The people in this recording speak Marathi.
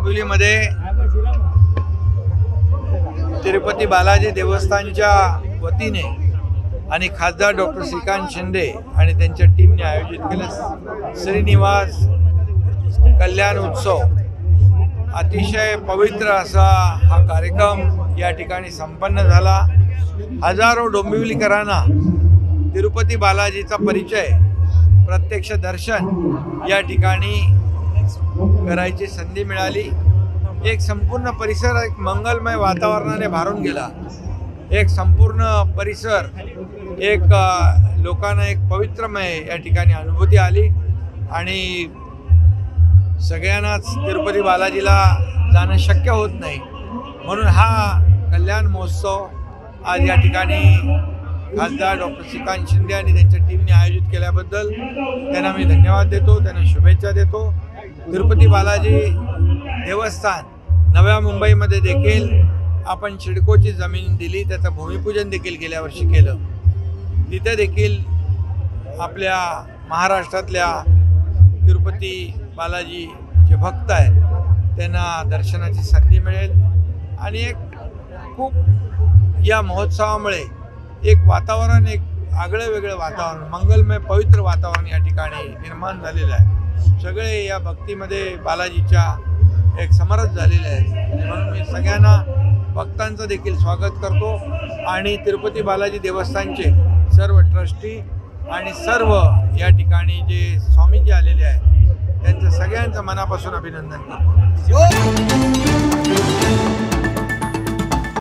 डोंबिवलीमध्ये तिरुपती बालाजी देवस्थानच्या वतीने आणि खासदार डॉक्टर श्रीकांत शिंदे आणि त्यांच्या टीमने आयोजित केलं श्रीनिवास कल्याण उत्सव। अतिशय पवित्र असा हा कार्यक्रम या ठिकाणी संपन्न झाला। हजारो डोंबिवलीकरांना तिरुपती बालाजीचा परिचय, प्रत्यक्ष दर्शन या ठिकाणी करायची संधी मिळाली। एक संपूर्ण परिसर एक मंगलमय वातावरणाने भारून गेला। एक संपूर्ण परिसर एक लोकांना एक पवित्रमय या ठिकाणी अनुभूती आली आणि सगळ्यांनाच तिरुपती बालाजीला जाणं शक्य होत नाही, म्हणून हा कल्याण महोत्सव आज या ठिकाणी खासदार डॉक्टर श्रीकांत शिंदे आणि त्यांच्या टीमने आयोजित केल्याबद्दल त्यांना मी धन्यवाद देतो, त्यांना शुभेच्छा देतो। तिरुपती बालाजी देवस्थान नव्या मुंबईमध्ये देखील आपण सिडकोची जमीन दिली, त्याचं भूमिपूजन देखील गेल्या वर्षी केलं। तिथे देखील आपल्या महाराष्ट्रातल्या तिरुपती बालाजी जे भक्त आहेत त्यांना दर्शनाची संधी मिळेल आणि एक खूप या महोत्सवामुळे एक वातावरण, एक आगळं वेगळं वातावरण, मंगलमय पवित्र वातावरण या ठिकाणी निर्माण झालेलं आहे। सगळे या भक्तीमध्ये बालाजीच्या एक समरस झालेले आहेत, म्हणून मी सगळ्यांना भक्तांचं देखील स्वागत करतो आणि तिरुपती बालाजी देवस्थानचे सर्व ट्रस्टी आणि सर्व या ठिकाणी जे स्वामीजी आलेले आहेत त्यांचं सगळ्यांचं मनापासून अभिनंदन करतो।